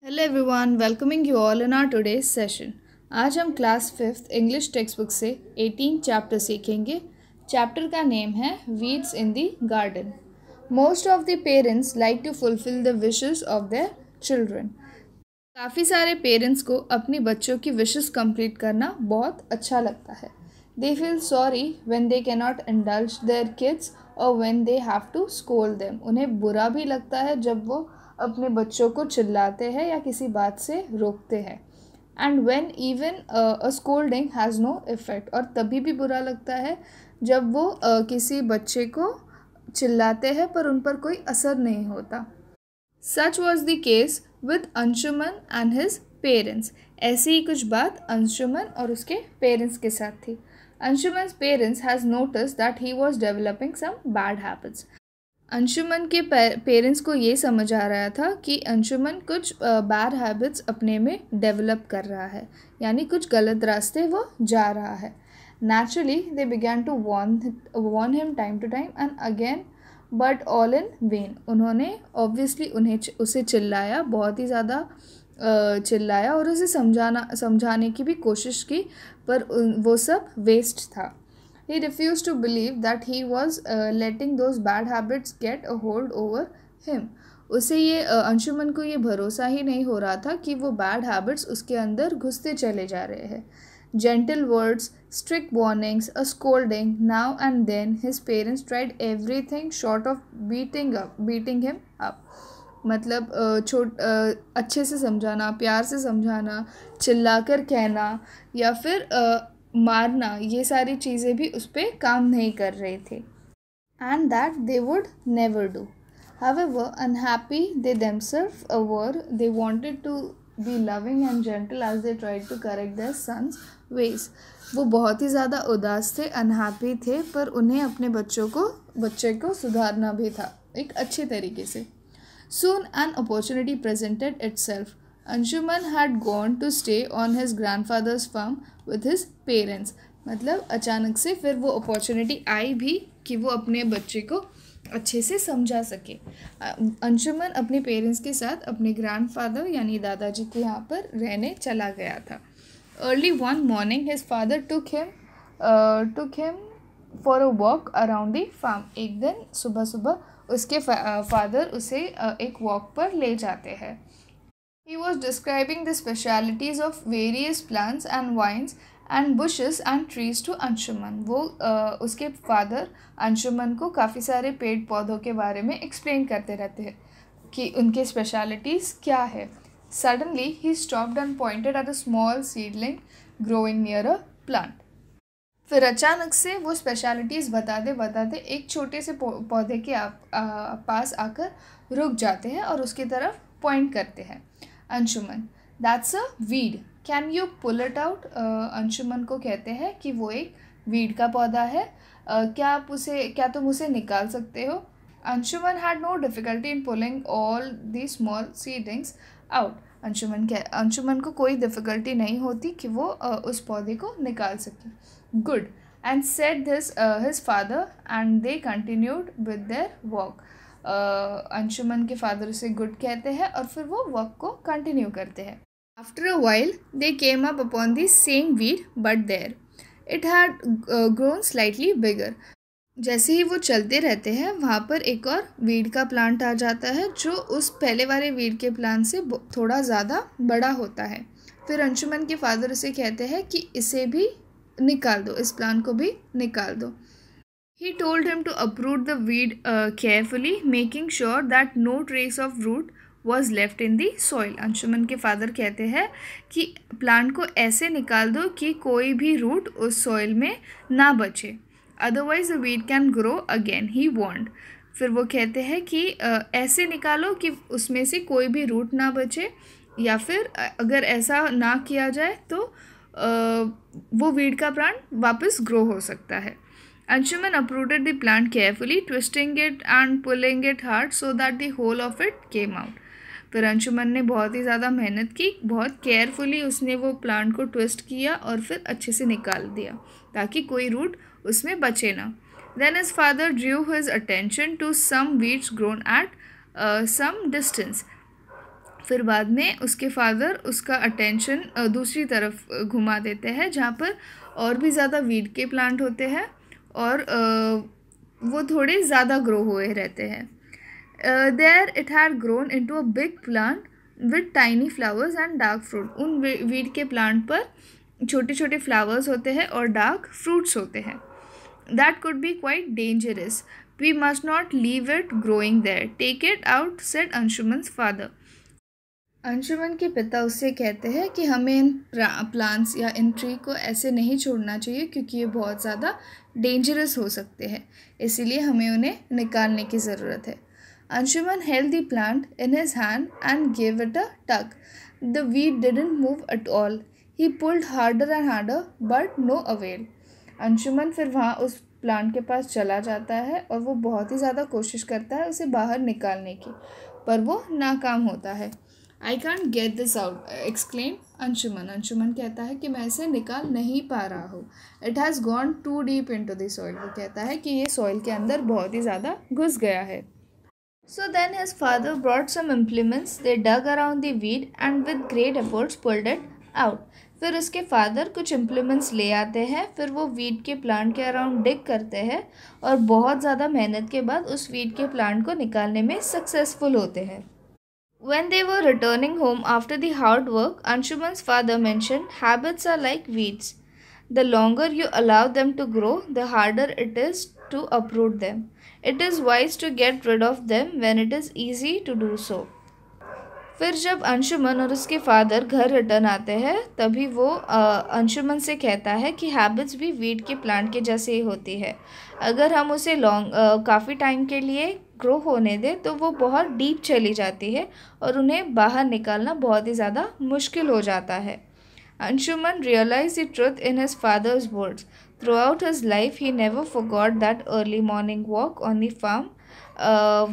Hello everyone, welcoming you all in our today's session. आज हम class 5th English text book से 18 chapter सीखेंगे। Chapter का name है weeds in the garden. Most of the parents like to fulfil the wishes of their children. काफ़ी सारे parents को अपनी बच्चों की विशेस कंप्लीट करना बहुत अच्छा लगता है। They feel sorry when they can not indulge their kids और when they have to scold them. उन्हें बुरा भी लगता है जब वो अपने बच्चों को चिल्लाते हैं या किसी बात से रोकते हैं। And when even a scolding has no effect, और तभी भी बुरा लगता है जब वो किसी बच्चे को चिल्लाते हैं पर उन पर कोई असर नहीं होता। सच was the case with Anshuman and his parents. ऐसी ही कुछ बात अंशुमन और उसके पेरेंट्स के साथ थी। Anshuman's parents has notice that he was developing some bad habits. Anshuman के पेरेंट्स को ये समझ आ रहा था कि अंशुमन कुछ बैड हैबिट्स अपने में डेवलप कर रहा है, यानी कुछ गलत रास्ते वो जा रहा है। Naturally they began to warn him time to time and again, but all in vain. उन्होंने ऑब्वियसली उसे चिल्लाया, बहुत ही ज़्यादा चिल्लाया और उसे समझाने की भी कोशिश की, पर वो सब वेस्ट था। He refused to believe that he was letting those bad habits get a hold over him. उसे ये अंशुमन को ये भरोसा ही नहीं हो रहा था कि वो बैड हैबिट्स उसके अंदर घुसते चले जा रहे हैं। Gentle words, strict warnings, a scolding, now and then his parents tried everything short of beating him up. मतलब अच्छे से समझाना, प्यार से समझाना, चिल्लाकर कहना या फिर मारना, ये सारी चीज़ें भी उस पर काम नहीं कर रहे थे। And that they would never do. However unhappy they themselves were, they wanted to be loving and gentle as they tried to correct their sons ways. वो बहुत ही ज़्यादा उदास थे, अनहैप्पी थे, पर उन्हें अपने बच्चे को सुधारना भी था एक अच्छे तरीके से। Soon an opportunity presented itself. Anshuman had gone to stay on his grandfather's farm with his parents. मतलब अचानक से फिर वो अपॉर्चुनिटी आई भी कि वो अपने बच्चे को अच्छे से समझा सके। अंशुमन अपने पेरेंट्स के साथ अपने ग्रैंडफादर यानी दादाजी के यहाँ पर रहने चला गया था। Early one morning his father took him for a walk around the farm. एक दिन सुबह सुबह उसके फादर उसे एक वॉक पर ले जाते हैं। He was describing the specialities of various plants and vines and bushes and trees to Anshuman. वो उसके फादर अंशुमन को काफ़ी सारे पेड़ पौधों के बारे में एक्सप्लेन करते रहते हैं कि उनके स्पेशलिटीज़ क्या है। Suddenly he stopped and pointed at a small seedling growing near a plant. फिर अचानक से वो स्पेशलिटीज़ बताते एक छोटे से पौधे के पास आकर रुक जाते हैं और उसकी तरफ पॉइंट करते हैं। Anshuman, that's a weed, can you pull it out. Anshuman को कहते हैं कि वो एक वीड का पौधा है, क्या तुम उसे निकाल सकते हो। Anshuman had no difficulty in pulling all the small seedlings out. Anshuman को कोई डिफ़िकल्टी नहीं होती कि वो उस पौधे को निकाल सके। Good, and said this his father, and they continued with their walk. Anshuman के फादर उसे गुड कहते हैं और फिर वो वॉक को कंटिन्यू करते हैं। After a while, they came up upon the same weed, but there it had grown slightly bigger. जैसे ही वो चलते रहते हैं वहाँ पर एक और वीड का प्लांट आ जाता है जो उस पहले वाले वीड के प्लांट से थोड़ा ज़्यादा बड़ा होता है। फिर अंशुमन के फादर उसे कहते हैं कि इसे भी निकाल दो, इस प्लांट को भी निकाल दो। He told him to uproot the weed carefully, making sure that no trace of root was left in the soil. Anshuman के फादर कहते हैं कि प्लांट को ऐसे निकाल दो कि कोई भी रूट उस सॉइल में ना बचे, otherwise the weed can grow again, he warned. फिर वो कहते हैं कि ऐसे निकालो कि उसमें से कोई भी रूट ना बचे, या फिर अगर ऐसा ना किया जाए तो वो वीड का प्लांट वापस ग्रो हो सकता है। Anshuman uprooted the plant carefully, twisting it and pulling it hard so that the whole of it came out. फिर अंशुमन ने बहुत ही ज़्यादा मेहनत की, बहुत केयरफुली उसने वो प्लांट को ट्विस्ट किया और फिर अच्छे से निकाल दिया ताकि कोई रूट उसमें बचे ना। Then his father drew his attention to some weeds grown at some distance. फिर बाद में उसके फादर उसका अटेंशन दूसरी तरफ घुमा देते हैं जहाँ पर और भी ज़्यादा वीड के प्लांट होते हैं और वो थोड़े ज़्यादा ग्रो हुए रहते हैं. There it had grown into a big plant with tiny flowers and dark fruit. उन वीड के प्लांट पर छोटे छोटे फ्लावर्स होते हैं और डार्क फ्रूट्स होते हैं. That could be quite dangerous. We must not leave it growing there. Take it out, said अंशुमन्स father. Anshuman के पिता उससे कहते हैं कि हमें इन प्लांट्स या इन ट्री को ऐसे नहीं छोड़ना चाहिए क्योंकि ये बहुत ज़्यादा डेंजरस हो सकते हैं, इसीलिए हमें उन्हें निकालने की ज़रूरत है. Anshuman held the plant in his hand and gave it a tug. The weed didn't move at all. He pulled harder and harder, but no avail. Anshuman फिर वहाँ उस प्लांट के पास चला जाता है और वो बहुत ही ज़्यादा कोशिश करता है उसे बाहर निकालने की, पर वो नाकाम होता है. I can't get this out, exclaimed Anshuman. Anshuman कहता है कि मैं इसे निकाल नहीं पा रहा हूँ. It has gone too deep into the soil. वो कहता है कि ये सॉइल के अंदर बहुत ही ज़्यादा घुस गया है. So then his father brought some implements. They dug around the weed and with great efforts pulled it out. फिर उसके फादर कुछ इम्प्लीमेंट्स ले आते हैं, फिर वो वीड के प्लांट के अराउंड डिग करते हैं और बहुत ज़्यादा मेहनत के बाद उस वीड के प्लांट को निकालने में सक्सेसफुल होते हैं. When they were returning home after the hard work, Anshuman's father mentioned, habits are like weeds. The longer you allow them to grow, the harder it is to uproot them. It is wise to get rid of them when it is easy to do so. फिर जब अंशुमन और उसके father घर return आते हैं तभी वो अंशुमन से कहता है कि हैबिट्स भी वीड के प्लांट के जैसे ही होती है. अगर हम उसे काफ़ी टाइम के लिए ग्रो होने दें तो वो बहुत डीप चली जाती है और उन्हें बाहर निकालना बहुत ही ज़्यादा मुश्किल हो जाता है. Anshuman realized the truth in his father's words. Throughout his life, he never forgot that early morning walk on the farm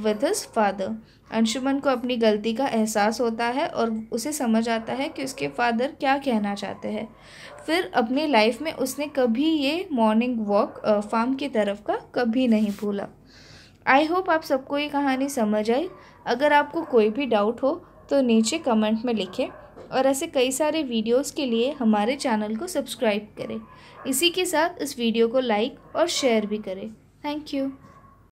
with his father. Anshuman को अपनी गलती का एहसास होता है और उसे समझ आता है कि उसके फादर क्या कहना चाहते हैं. फिर अपनी लाइफ में उसने कभी ये मॉर्निंग वॉक फार्म की तरफ का कभी नहीं भूला. आई होप आप सबको ये कहानी समझ आई. अगर आपको कोई भी डाउट हो तो नीचे कमेंट में लिखें और ऐसे कई सारे वीडियोस के लिए हमारे चैनल को सब्सक्राइब करें. इसी के साथ इस वीडियो को लाइक और शेयर भी करें. Thank you.